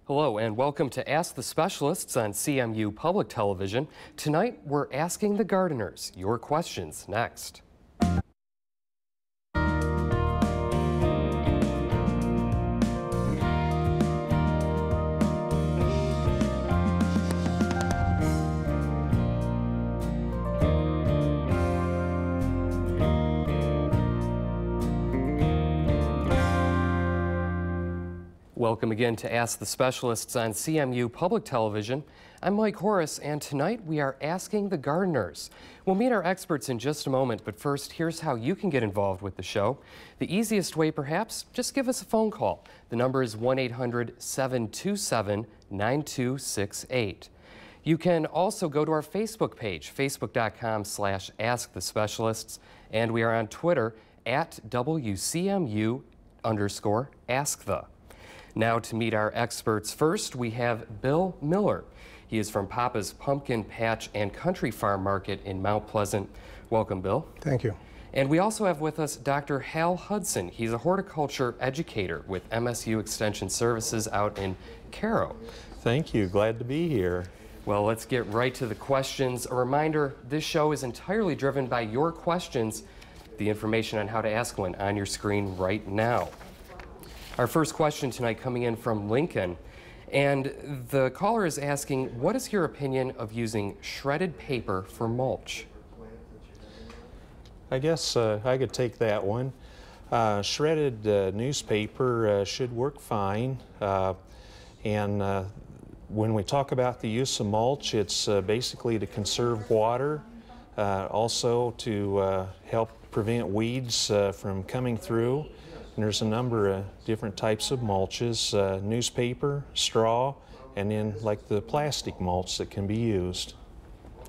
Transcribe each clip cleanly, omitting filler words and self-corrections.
Hello and welcome to Ask the Specialists on CMU Public Television. Tonight we're asking the gardeners your questions next. Welcome again to Ask the Specialists on CMU Public Television. I'm Mike Horace, and tonight we are asking the gardeners. We'll meet our experts in just a moment, but first, here's how you can get involved with the show. The easiest way, perhaps, just give us a phone call. The number is 1-800-727-9268. You can also go to our Facebook page, facebook.com/askthespecialists, and we are on Twitter at WCMU_AskThe. Now to meet our experts. First, we have Bill Miller. He is from Papa's Pumpkin Patch and Country Farm Market in Mount Pleasant. Welcome, Bill. Thank you. And we also have with us Dr. Hal Hudson. He's a horticulture educator with MSU Extension Services out in Caro. Thank you. Glad to be here. Well, let's get right to the questions. A reminder, this show is entirely driven by your questions. The information on how to ask one on your screen right now. Our first question tonight coming in from Lincoln, and the caller is asking, what is your opinion of using shredded paper for mulch? I guess I could take that one. Shredded newspaper should work fine, and when we talk about the use of mulch, it's basically to conserve water, also to help prevent weeds from coming through. And there's a number of different types of mulches, newspaper, straw, and then like the plastic mulch that can be used.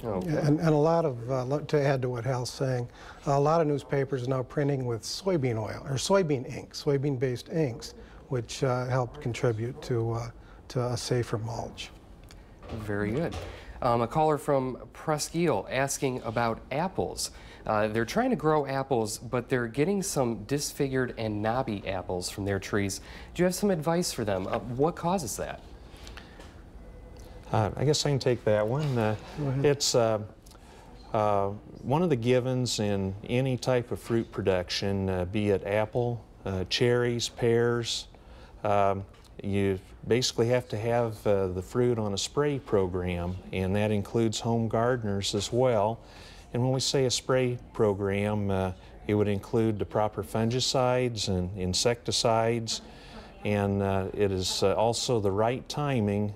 Okay. And a lot of, to add to what Hal's saying, a lot of newspapers are now printing with soybean oil, or soybean ink, soybean-based inks, which help contribute to a safer mulch. Very good. A caller from Presque asking about apples. They're trying to grow apples, but they're getting some disfigured and knobby apples from their trees. Do you have some advice for them? What causes that? I guess I can take that one. It's one of the givens in any type of fruit production, be it apple, cherries, pears. You basically have to have the fruit on a spray program, and that includes home gardeners as well. And when we say a spray program, it would include the proper fungicides and insecticides, and it is also the right timing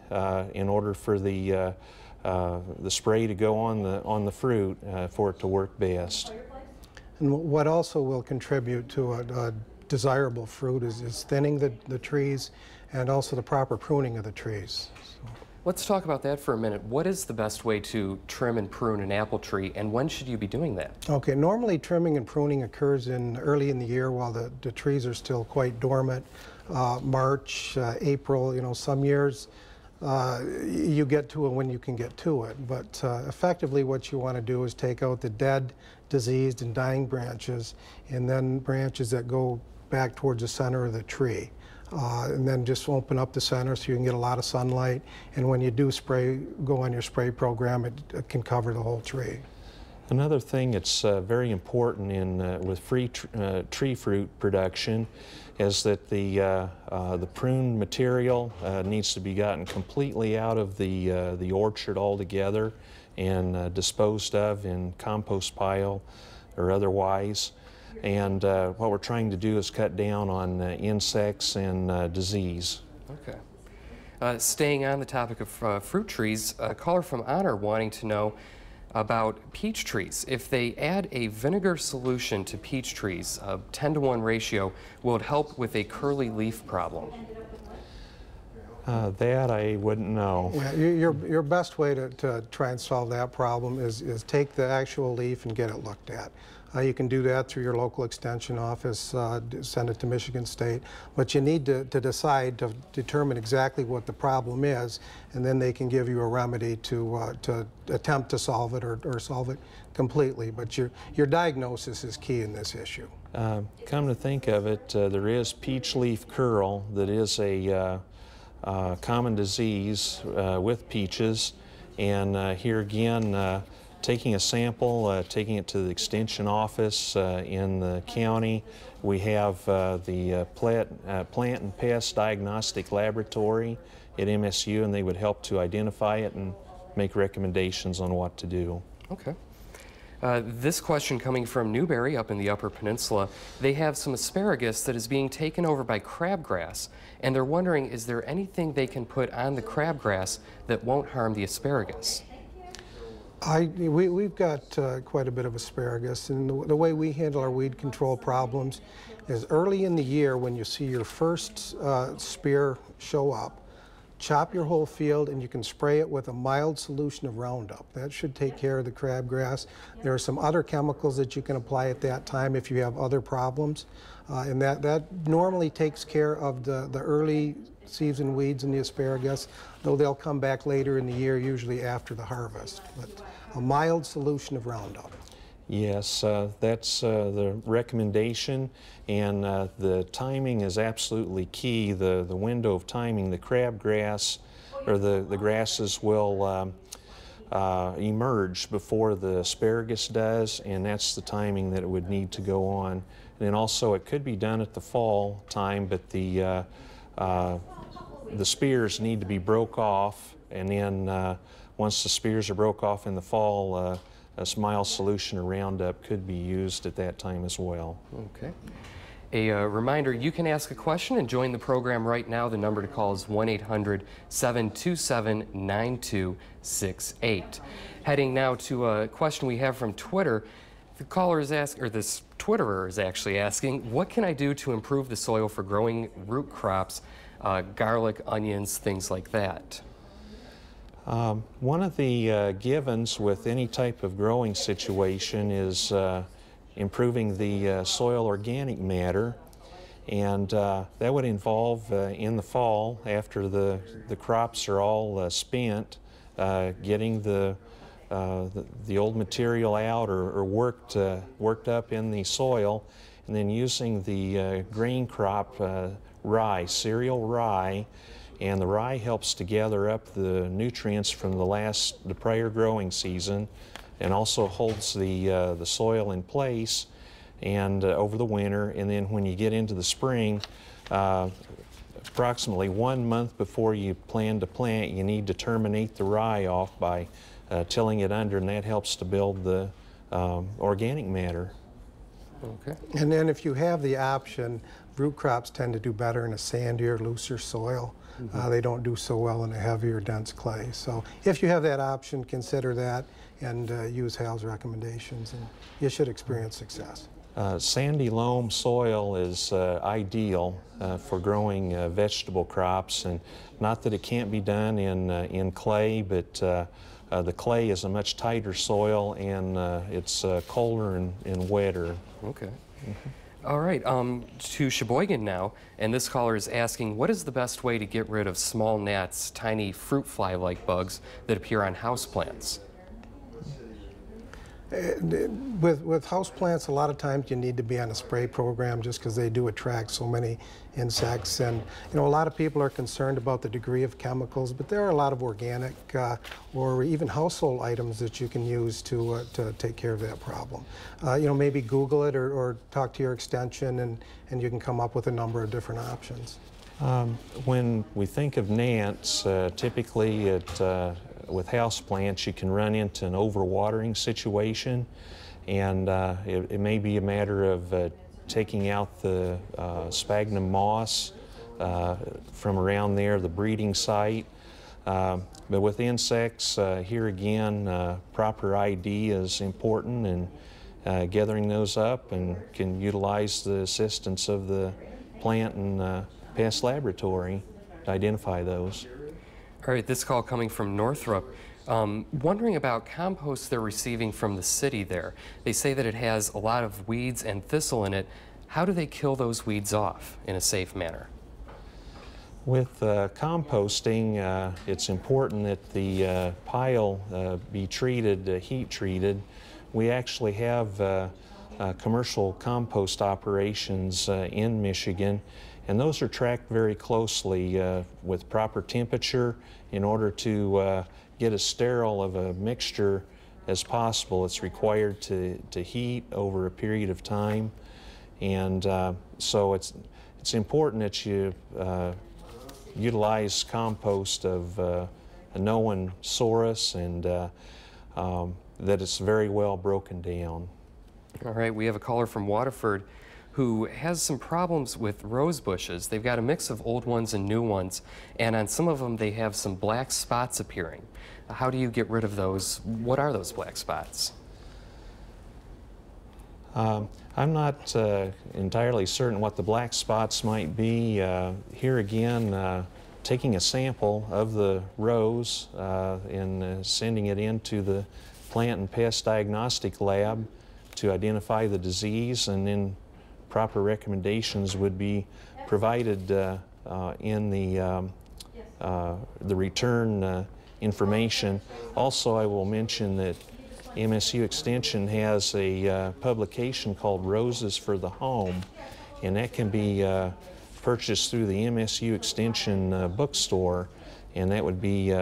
in order for the spray to go on the fruit for it to work best. And what also will contribute to a desirable fruit is thinning the trees and also the proper pruning of the trees. Let's talk about that for a minute. What is the best way to trim and prune an apple tree, and when should you be doing that? Okay, normally trimming and pruning occurs early in the year while the trees are still quite dormant. March, April, you know, some years you get to it when you can get to it. But effectively what you want to do is take out the dead, diseased, and dying branches, and then branches that go back towards the center of the tree. And then just open up the center so you can get a lot of sunlight. And when you do go on your spray program, it can cover the whole tree. Another thing that's very important with tree fruit production is that the prune material needs to be gotten completely out of the orchard altogether and disposed of in compost pile or otherwise. And what we're trying to do is cut down on insects and disease. Okay. Staying on the topic of fruit trees, a caller from Honor wanting to know about peach trees. If they add a vinegar solution to peach trees, a 10-to-1 ratio, will it help with a curly leaf problem? That I wouldn't know. Yeah, your best way to try and solve that problem is take the actual leaf and get it looked at. You can do that through your local extension office, send it to Michigan State, but you need to decide to determine exactly what the problem is, and then they can give you a remedy to attempt to solve it or solve it completely. But your diagnosis is key in this issue. Come to think of it, there is peach leaf curl that is a common disease with peaches. And here again, taking a sample, taking it to the extension office in the county. We have the Plant and Pest Diagnostic Laboratory at MSU, and they would help to identify it and make recommendations on what to do. Okay. This question coming from Newberry up in the Upper Peninsula. They have some asparagus that is being taken over by crabgrass, and they're wondering, is there anything they can put on the crabgrass that won't harm the asparagus? We've got quite a bit of asparagus, and the way we handle our weed control problems is early in the year when you see your first spear show up, chop your whole field and you can spray it with a mild solution of Roundup. That should take care of the crabgrass. There are some other chemicals that you can apply at that time if you have other problems, and that normally takes care of the early season weeds in the asparagus, though they'll come back later in the year, usually after the harvest. But a mild solution of Roundup. Yes, that's the recommendation, and the timing is absolutely key. The window of timing, the crabgrass or the grasses will emerge before the asparagus does, and that's the timing that it would need to go on. And then also it could be done at the fall time, but the spears need to be broke off, and then once the spears are broke off in the fall, a mild solution of Roundup could be used at that time as well. Okay. A reminder, you can ask a question and join the program right now. The number to call is 1-800-727-9268. Heading now to a question we have from Twitter. The caller is asking, or this Twitterer is actually asking, what can I do to improve the soil for growing root crops, garlic, onions, things like that? One of the givens with any type of growing situation is improving the soil organic matter, and that would involve in the fall, after the crops are all spent, getting the old material out or worked up in the soil, and then using the grain crop rye, cereal rye. And the rye helps to gather up the nutrients from the prior growing season, and also holds the soil in place and over the winter. And then when you get into the spring, approximately 1 month before you plan to plant, you need to terminate the rye off by tilling it under, and that helps to build the organic matter. Okay. And then if you have the option, root crops tend to do better in a sandier, looser soil. They don't do so well in a heavier, dense clay. So if you have that option, consider that and use Hal's recommendations, and you should experience success. Sandy loam soil is ideal for growing vegetable crops, and not that it can't be done in clay, but the clay is a much tighter soil, and it's colder and wetter. Okay. All right, to Sheboygan now, and this caller is asking, what is the best way to get rid of small gnats, tiny fruit fly-like bugs that appear on houseplants? With houseplants, a lot of times you need to be on a spray program just because they do attract so many insects. And a lot of people are concerned about the degree of chemicals, but there are a lot of organic or even household items that you can use to take care of that problem. Maybe Google it or talk to your extension, and you can come up with a number of different options. When we think of gnats, typically with houseplants, you can run into an overwatering situation, and it may be a matter of taking out the sphagnum moss from around there, the breeding site. But with insects, here again, proper ID is important, and gathering those up, and can utilize the assistance of the plant and pest laboratory to identify those. All right, this call coming from Northrop. Wondering about compost they're receiving from the city there. They say that it has a lot of weeds and thistle in it. How do they kill those weeds off in a safe manner? With composting, it's important that the pile be treated, heat treated. We actually have commercial compost operations in Michigan, And those are tracked very closely with proper temperature in order to get as sterile of a mixture as possible. It's required to heat over a period of time. And so it's important that you utilize compost of a known source and that it's very well broken down. All right, we have a caller from Waterford who has some problems with rose bushes. They've got a mix of old ones and new ones, and on some of them they have some black spots appearing. How do you get rid of those? What are those black spots? I'm not entirely certain what the black spots might be. Here again, taking a sample of the rose and sending it into the plant and pest diagnostic lab to identify the disease, and then proper recommendations would be provided in the return information. Also, I will mention that MSU Extension has a publication called Roses for the Home, and that can be purchased through the MSU Extension bookstore, and that would be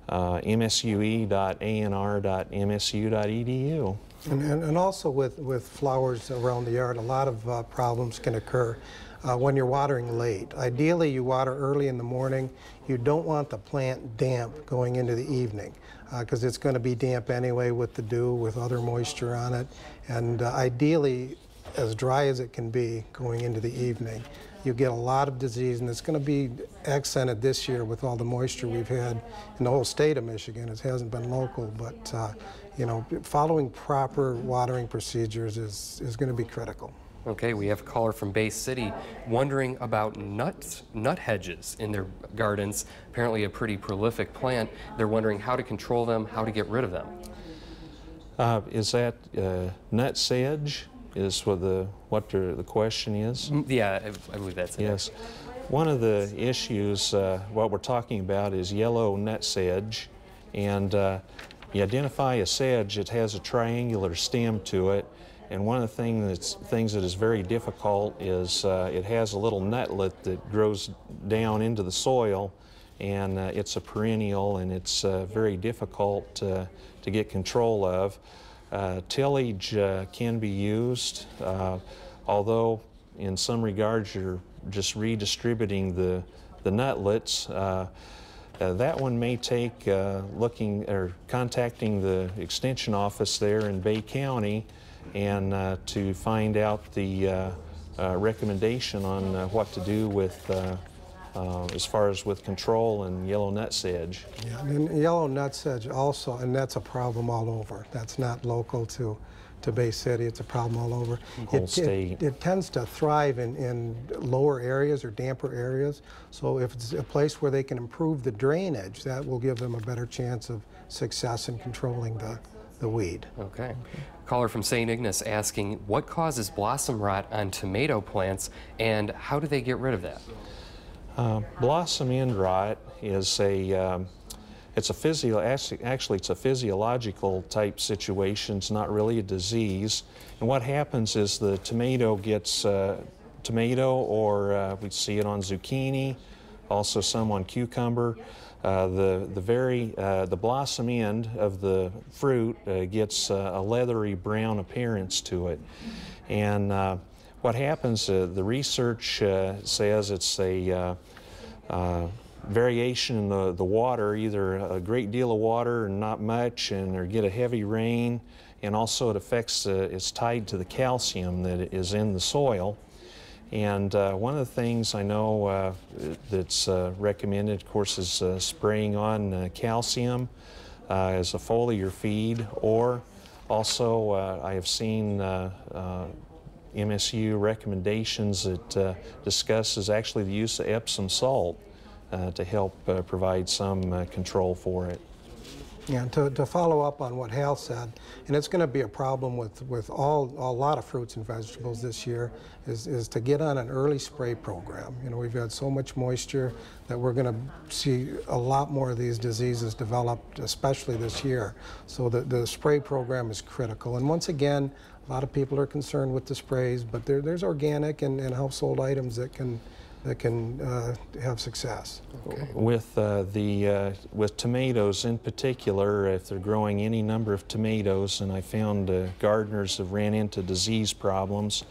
msue.anr.msu.edu. And also with flowers around the yard, a lot of problems can occur when you're watering late. Ideally, you water early in the morning. You don't want the plant damp going into the evening because it's going to be damp anyway with the dew, with other moisture on it. And ideally, as dry as it can be going into the evening. You get a lot of disease, and it's going to be accented this year with all the moisture we've had in the whole state of Michigan. It hasn't been local, but you know, following proper watering procedures is going to be critical. Okay, we have a caller from Bay City wondering about nut hedges in their gardens. Apparently a pretty prolific plant. They're wondering how to control them, how to get rid of them. Is that nutsedge? Is what the question is? Yeah, I believe that's it. Yes. One of the issues, what we're talking about is yellow nutsedge, and you identify a sedge, it has a triangular stem to it, and one of the things that is very difficult is it has a little nutlet that grows down into the soil, and it's a perennial, and it's very difficult to get control of. Tillage can be used, although in some regards you're just redistributing the nutlets. That one may take contacting the extension office there in Bay County and to find out the recommendation on what to do with as far as with control and yellow nutsedge. Yeah, and yellow nutsedge also, and that's a problem all over. That's not local to Bay City. It's a problem all over. Whole state. It tends to thrive in lower areas or damper areas. So if it's a place where they can improve the drainage, that will give them a better chance of success in controlling the weed. Okay. Caller from St. Ignace asking, what causes blossom rot on tomato plants, and how do they get rid of that? Blossom end rot is it's a physiological type situation. It's not really a disease. And what happens is the tomato gets tomato, or we see it on zucchini, also some on cucumber. The blossom end of the fruit gets a leathery brown appearance to it, and what happens, the research says it's a variation in the water, either a great deal of water or not much, or get a heavy rain, and also it affects, it's tied to the calcium that is in the soil. And one of the things I know that's recommended, of course, is spraying on calcium as a foliar feed, or also I have seen MSU recommendations that discusses actually the use of Epsom salt to help provide some control for it. Yeah, to follow up on what Hal said, and it's going to be a problem with a lot of fruits and vegetables this year, is to get on an early spray program. You know, we've had so much moisture that we're going to see a lot more of these diseases developed, especially this year. So the spray program is critical. And once again, a lot of people are concerned with the sprays, but there's organic and household items that can that can have success. Okay. With with tomatoes in particular, if they're growing any number of tomatoes, and I found gardeners have ran into disease problems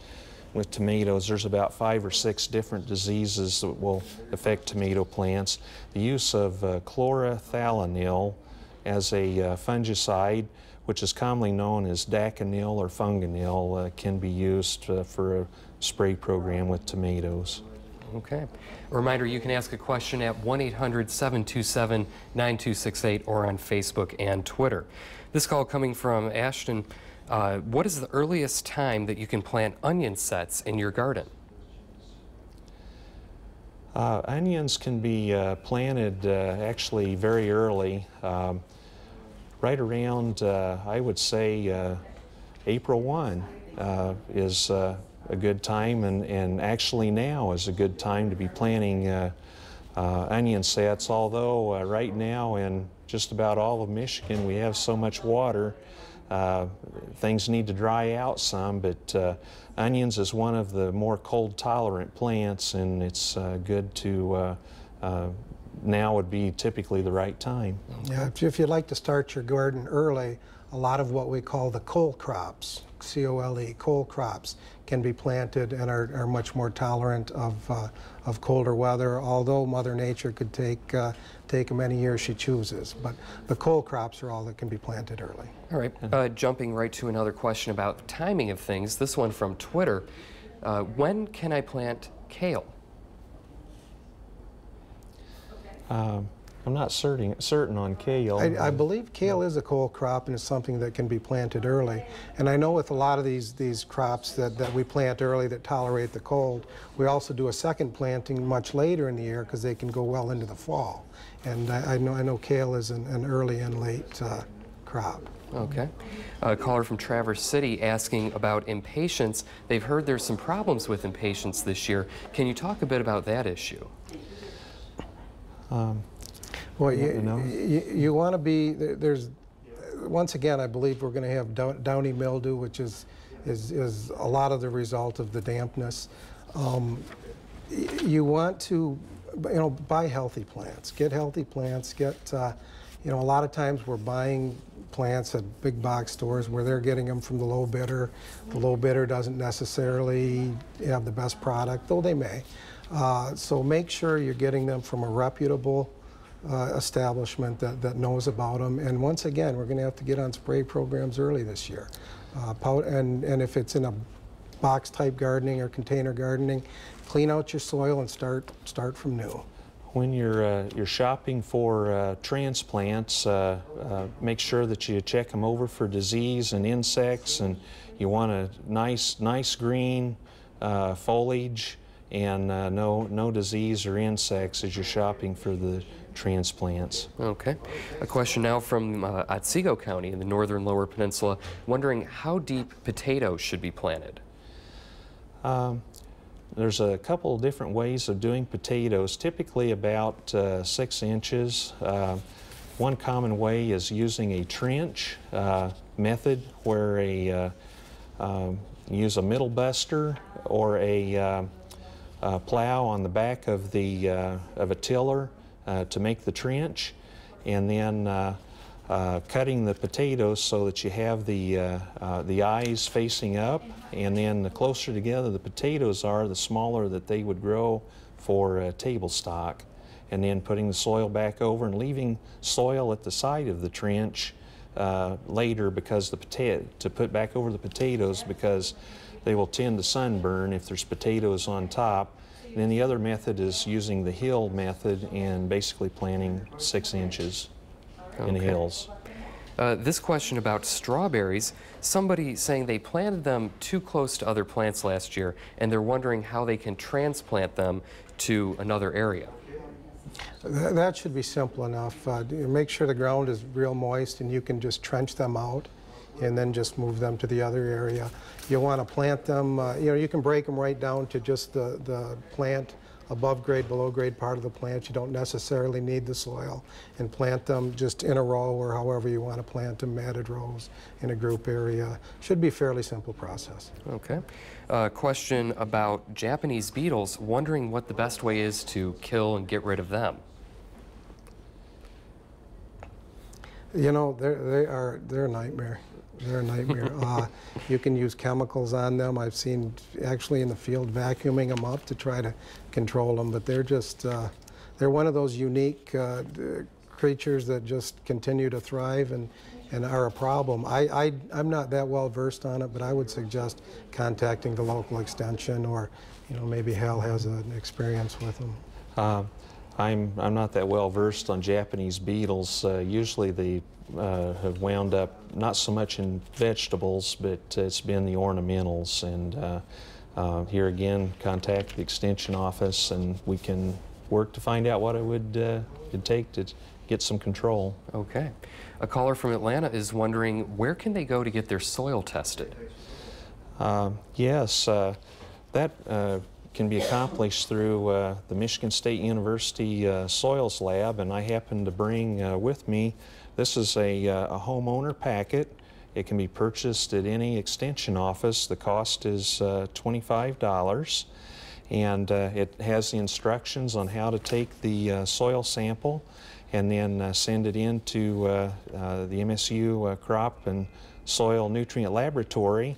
with tomatoes. There's about 5 or 6 different diseases that will affect tomato plants. The use of chlorothalonil as a fungicide, which is commonly known as daconil or fungonil, can be used for a spray program with tomatoes. Okay. A reminder, you can ask a question at 1-800-727-9268 or on Facebook and Twitter. This call coming from Ashton. What is the earliest time that you can plant onion sets in your garden? Onions can be planted actually very early, right around, I would say, April 1 is a good time, and actually now is a good time to be planting onion sets, although right now in just about all of Michigan we have so much water. Things need to dry out some, but onions is one of the more cold tolerant plants, and it's good to now would be typically the right time. Yeah, if you'd like to start your garden early, a lot of what we call the cole crops, C-O-L-E, cole crops, can be planted and are much more tolerant of colder weather, although Mother Nature could take many years she chooses. But the cole crops are all that can be planted early. All right, jumping right to another question about timing of things, this one from Twitter. When can I plant kale? I'm not certain on kale. I believe kale is a cole crop, and it's something that can be planted early. And I know with a lot of these crops that we plant early that tolerate the cold, we also do a second planting much later in the year because they can go well into the fall. And I know kale is an early and late crop. Okay. A caller from Traverse City asking about impatience. They've heard there's some problems with impatience this year. Can you talk a bit about that issue? Well, you want to be, once again, I believe we're going to have downy mildew, which is a lot of the result of the dampness. You want to, buy healthy plants. Get healthy plants. Get, a lot of times we're buying plants at big box stores where they're getting them from the low bidder. The low bidder doesn't necessarily have the best product, though they may. So make sure you're getting them from a reputable establishment that knows about them. And once again, we're going to have to get on spray programs early this year. And if it's in a box-type gardening or container gardening, clean out your soil and start from new. When you're shopping for transplants, make sure that you check them over for disease and insects, and you want a nice green foliage and no disease or insects as you're shopping for the transplants. Okay. A question now from Otsego County in the northern Lower Peninsula, wondering how deep potatoes should be planted. There's a couple of different ways of doing potatoes, typically about 6 inches. One common way is using a trench method where you use a middle buster or a plow on the back of a tiller to make the trench, and then cutting the potatoes so that you have the eyes facing up, and then the closer together the potatoes are, the smaller that they would grow for table stock. And then putting the soil back over and leaving soil at the side of the trench later because to put back over the potatoes because they will tend to sunburn if there's potatoes on top. And then the other method is using the hill method and basically planting 6 inches in the hills. This question about strawberries, somebody saying they planted them too close to other plants last year and they're wondering how they can transplant them to another area. That should be simple enough. Make sure the ground is real moist and you can just trench them out and then just move them to the other area. You want to plant them, you can break them right down to just the plant above grade, below grade part of the plant. You don't necessarily need the soil, and plant them just in a row or however you want to plant them, matted rows in a group area. Should be a fairly simple process. Okay. Question about Japanese beetles, wondering what the best way is to kill and get rid of them. You know, they're a nightmare. They're a nightmare. You can use chemicals on them. I've seen actually in the field vacuuming them up to try to control them, but they're just, they're one of those unique creatures that just continue to thrive and are a problem. I'm not that well versed on it, but I would suggest contacting the local extension, or, you know, maybe Hal has an experience with them. I'm not that well versed on Japanese beetles. Usually they have wound up not so much in vegetables, but it's been the ornamentals. And here again, contact the extension office, and we can work to find out what it would it'd take to get some control. Okay. A caller from Atlanta is wondering, where can they go to get their soil tested? Yes, that can be accomplished through the Michigan State University Soils Lab, and I happen to bring with me, this is a homeowner packet. It can be purchased at any extension office. The cost is $25, and it has the instructions on how to take the soil sample and then send it into the MSU Crop and Soil Nutrient Laboratory,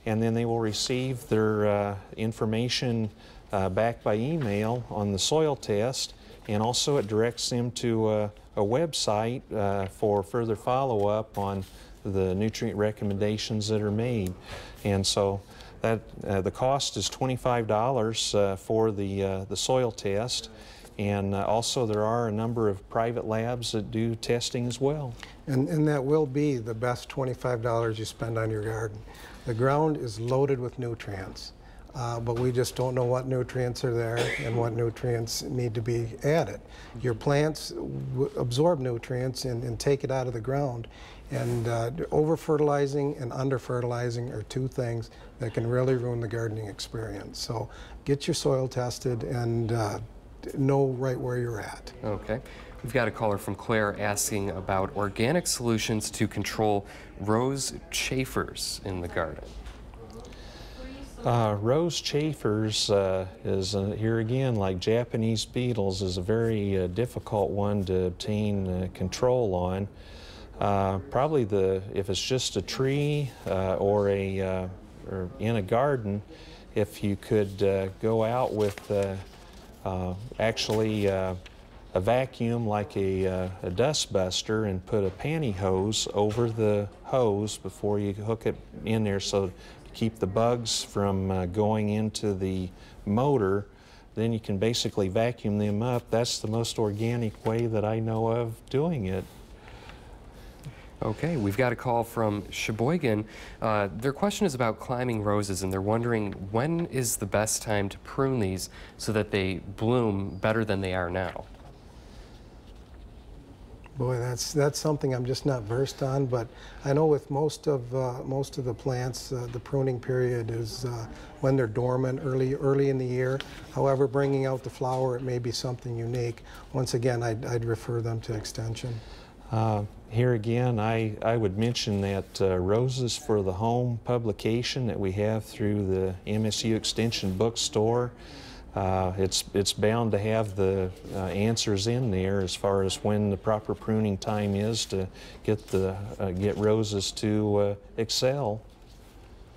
and then they will receive their information back by email on the soil test, and also it directs them to a website for further follow-up on the nutrient recommendations that are made. And so that the cost is $25 for the soil test, and also there are a number of private labs that do testing as well. And that will be the best $25 you spend on your garden. The ground is loaded with nutrients, but we just don't know what nutrients are there and what nutrients need to be added. Your plants absorb nutrients and take it out of the ground, and over-fertilizing and under-fertilizing are two things that can really ruin the gardening experience. So get your soil tested and know right where you're at. Okay. We've got a caller from Claire asking about organic solutions to control rose chafers in the garden. Rose chafers is, here again, like Japanese beetles, is a very difficult one to obtain control on. Probably if it's just a tree or in a garden, if you could go out with actually a vacuum like a dust buster and put a pantyhose over the hose before you hook it in there, so to keep the bugs from going into the motor, then you can basically vacuum them up. That's the most organic way that I know of doing it. Okay, we've got a call from Sheboygan. Their question is about climbing roses, and they're wondering, when is the best time to prune these so that they bloom better than they are now? Boy, that's something I'm just not versed on, but I know with most of the plants, the pruning period is when they're dormant, early in the year. However, bringing out the flower, it may be something unique. Once again, I'd refer them to extension. Here again, I would mention that Roses for the Home publication that we have through the MSU Extension bookstore, it's bound to have the answers in there as far as when the proper pruning time is to get roses to excel.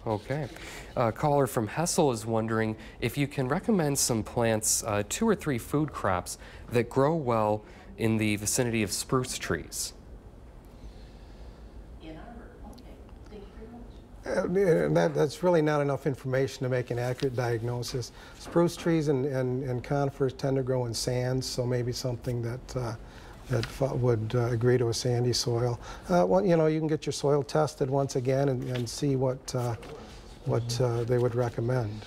Okay. A caller from Hessel is wondering if you can recommend some plants, 2 or 3 food crops that grow well in the vicinity of spruce trees. That's really not enough information to make an accurate diagnosis. Spruce trees and conifers tend to grow in sands, so maybe something that would agree to a sandy soil. Well, you know, you can get your soil tested once again and see what they would recommend.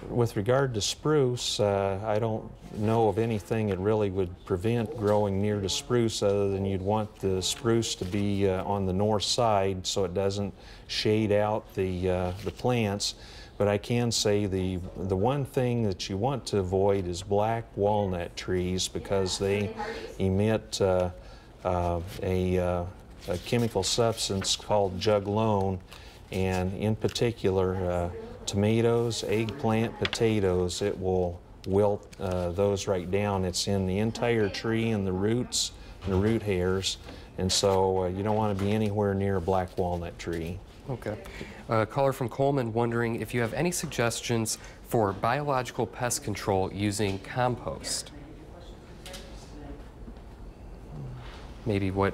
With regard to spruce, I don't know of anything that really would prevent growing near to spruce, other than you'd want the spruce to be on the north side so it doesn't shade out the plants. But I can say the one thing that you want to avoid is black walnut trees, because they emit a chemical substance called juglone, and in particular tomatoes, eggplant, potatoes, it will wilt those right down. It's in the entire tree and the roots and the root hairs, and so you don't want to be anywhere near a black walnut tree. Okay. A caller from Coleman wondering if you have any suggestions for biological pest control using compost. Maybe what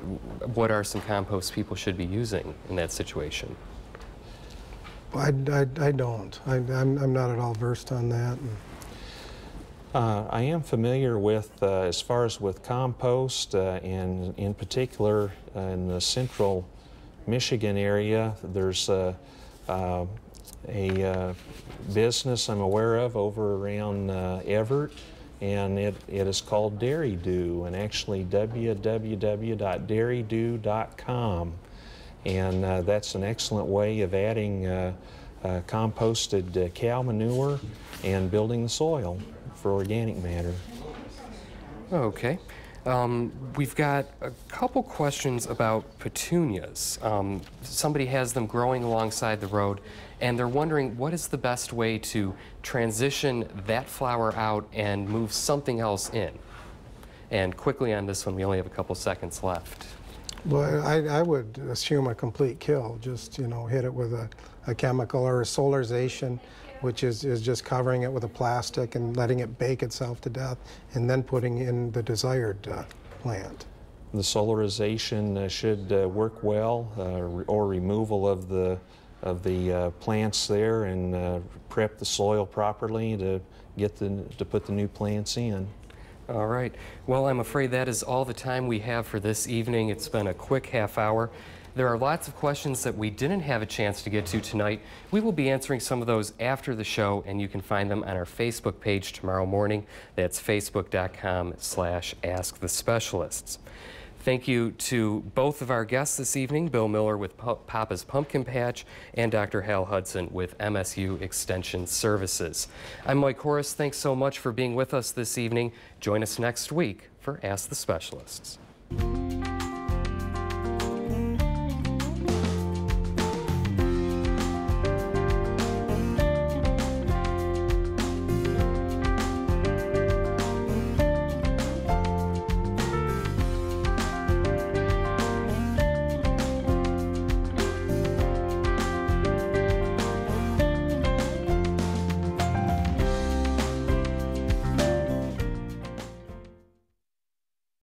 are some composts people should be using in that situation? I don't. I'm not at all versed on that. I am familiar with, as far as with compost, and in particular in the central Michigan area, there's a business I'm aware of over around Everett, and it is called Dairy Dew, and actually www.dairydew.com, and that's an excellent way of adding composted cow manure and building the soil for organic matter. Okay. We've got a couple questions about petunias. Somebody has them growing alongside the road, and they're wondering what is the best way to transition that flower out and move something else in. And quickly on this one, we only have a couple seconds left. Well, I would assume a complete kill. Just, you know, hit it with a chemical or a solarization, which is just covering it with a plastic and letting it bake itself to death, and then putting in the desired plant. The solarization should work well, or removal of the plants there, and prep the soil properly to put the new plants in. All right. Well, I'm afraid that is all the time we have for this evening. It's been a quick half hour. There are lots of questions that we didn't have a chance to get to tonight. We will be answering some of those after the show, and you can find them on our Facebook page tomorrow morning. That's facebook.com/askthespecialists. Thank you to both of our guests this evening, Bill Miller with Papa's Pumpkin Patch and Dr. Hal Hudson with MSU Extension Services. I'm Mike Horace. Thanks so much for being with us this evening. Join us next week for Ask the Specialists.